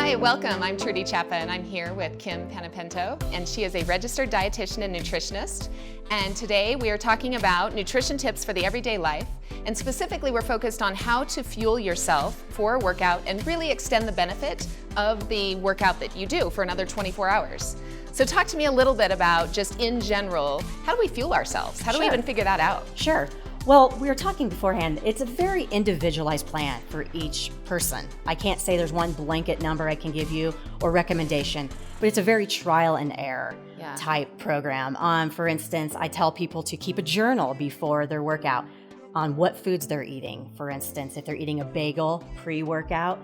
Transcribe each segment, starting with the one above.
Hi, welcome. I'm Trudy Chapa, and I'm here with Kim Panapento, and she is a registered dietitian and nutritionist. And today we are talking about nutrition tips for the everyday life, and specifically we're focused on how to fuel yourself for a workout and really extend the benefit of the workout that you do for another 24 hours. So talk to me a little bit about, just in general, how do we fuel ourselves? How do we even figure that out? Sure. Well, we were talking beforehand, it's a very individualized plan for each person. I can't say there's one blanket number I can give you or recommendation, but it's a very trial and error type program. For instance, I tell people to keep a journal before their workout on what foods they're eating. For instance, if they're eating a bagel pre-workout,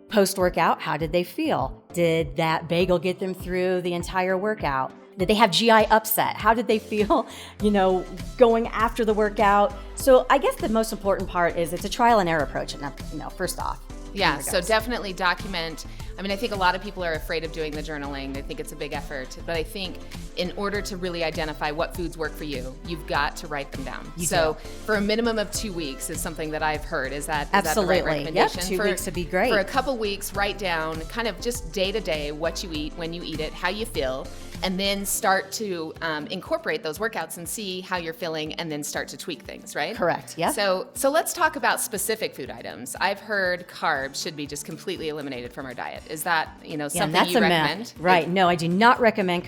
post-workout, how did they feel? Did that bagel get them through the entire workout? Did they have GI upset? How did they feel, going after the workout? So I guess the most important part is it's a trial and error approach, first off. Yeah, so definitely document. I think a lot of people are afraid of doing the journaling. They think it's a big effort. But I think in order to really identify what foods work for you, you've got to write them down. For a minimum of 2 weeks is something that I've heard. Is that the right recommendation? Yep, 2 weeks would be great. For a couple weeks, write down kind of just day to day what you eat, when you eat it, how you feel, and then start to incorporate those workouts and see how you're feeling, and then start to tweak things, right? Correct, yeah. So let's talk about specific food items. I've heard carbs should be just completely eliminated from our diet. Is that, something that's you a recommend? Myth. Right, no, I do not recommend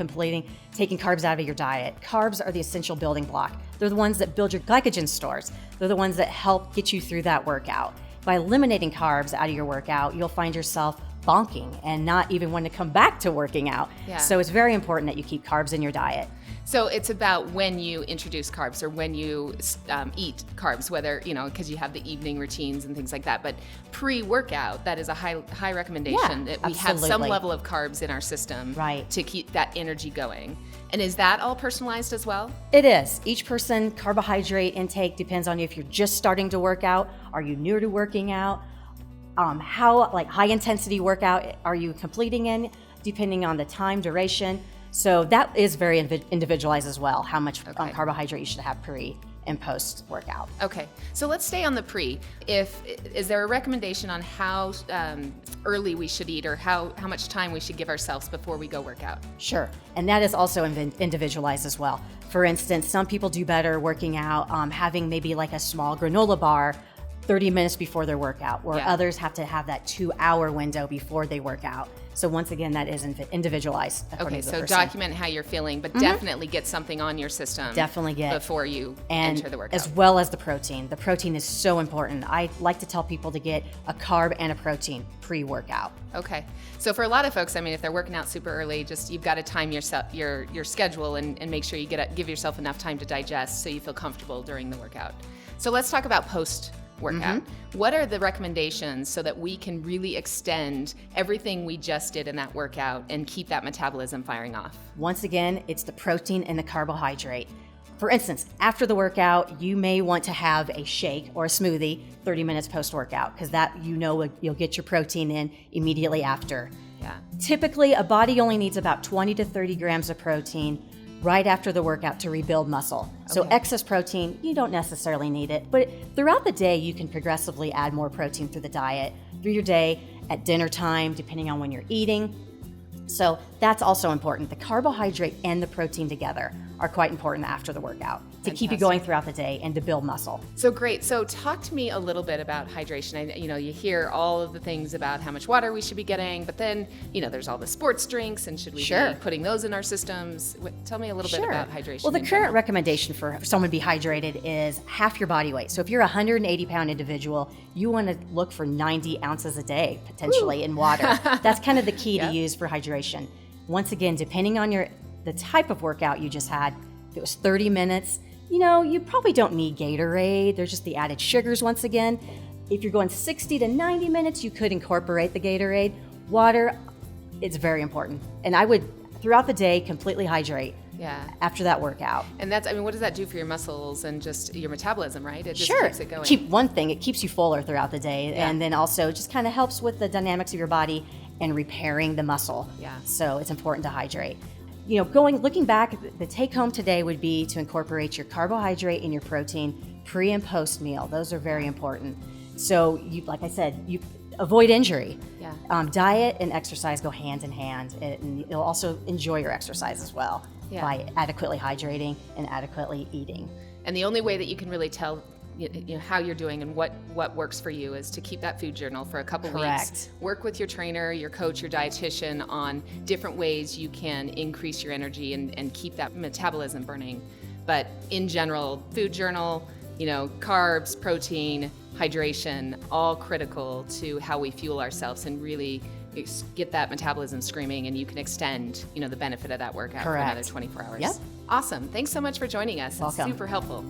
taking carbs out of your diet. Carbs are the essential building block. They're the ones that build your glycogen stores. They're the ones that help get you through that workout. By eliminating carbs out of your workout, you'll find yourself bonking and not even want to come back to working out. Yeah. So it's very important that you keep carbs in your diet. So it's about when you introduce carbs or when you eat carbs, whether, because you have the evening routines and things like that. But pre-workout, that is a high recommendation that we have some level of carbs in our system to keep that energy going. And is that all personalized as well? It is. Each person carbohydrate intake depends on you. If you're just starting to work out, are you new to working out? How high intensity workout are you completing in, depending on the time, duration. So that is very individualized as well, how much carbohydrate you should have pre and post workout. Okay, so let's stay on the pre. Is there a recommendation on how early we should eat, or how much time we should give ourselves before we go work out? Sure, and that is also individualized as well. For instance, some people do better working out, having maybe like a small granola bar 30 minutes before their workout, where others have to have that 2-hour window before they work out. So once again, that is individualized. Okay, so document how you're feeling, but definitely get something on your system. Definitely get. Before you enter the workout. As well as the protein. The protein is so important. I like to tell people to get a carb and a protein pre-workout. Okay, so for a lot of folks, if they're working out super early, you've got to time your schedule and make sure you give yourself enough time to digest so you feel comfortable during the workout. So let's talk about post-workout. What are the recommendations so that we can really extend everything we just did in that workout and keep that metabolism firing off? Once again, it's the protein and the carbohydrate. For instance, after the workout, you may want to have a shake or a smoothie 30 minutes post-workout, because you'll get your protein in immediately after. Yeah. Typically, a body only needs about 20 to 30 grams of protein right after the workout to rebuild muscle. So excess protein, you don't necessarily need it, but throughout the day, you can progressively add more protein through the diet, through your day, at dinner time, depending on when you're eating. So that's also important. The carbohydrate and the protein together are quite important after the workout to keep you going throughout the day and to build muscle. So great. So talk to me a little bit about hydration. You hear all of the things about how much water we should be getting, but then, there's all the sports drinks, and should we be putting those in our systems? Tell me a little bit about hydration. Well, the current recommendation for someone to be hydrated is half your body weight. So if you're a 180-pound individual, you want to look for 90 ounces a day, potentially, in water. That's kind of the key to use for hydration. Once again, depending on the type of workout you just had, if it was 30 minutes, you probably don't need Gatorade. There's just the added sugars once again. If you're going 60 to 90 minutes, you could incorporate the Gatorade. Water, it's very important. And I would, throughout the day, completely hydrate. After that workout. And that's, what does that do for your muscles and just your metabolism, right? It just keeps it going. It keeps you fuller throughout the day. And then also just kind of helps with the dynamics of your body and repairing the muscle. So it's important to hydrate. Looking back, the take home today would be to incorporate your carbohydrate and your protein pre and post meal. Those are very important. So like I said, avoid injury. Yeah. Diet and exercise go hand in hand, and you'll also enjoy your exercise as well by adequately hydrating and adequately eating. And the only way that you can really tell how you're doing and what works for you is to keep that food journal for a couple weeks. Work with your trainer, your coach, your dietitian on different ways you can increase your energy and keep that metabolism burning. But in general, food journal, carbs, protein, hydration, all critical to how we fuel ourselves and really get that metabolism screaming, and you can extend, the benefit of that workout for another 24 hours. Yep. Awesome. Thanks so much for joining us. Welcome. It's super helpful.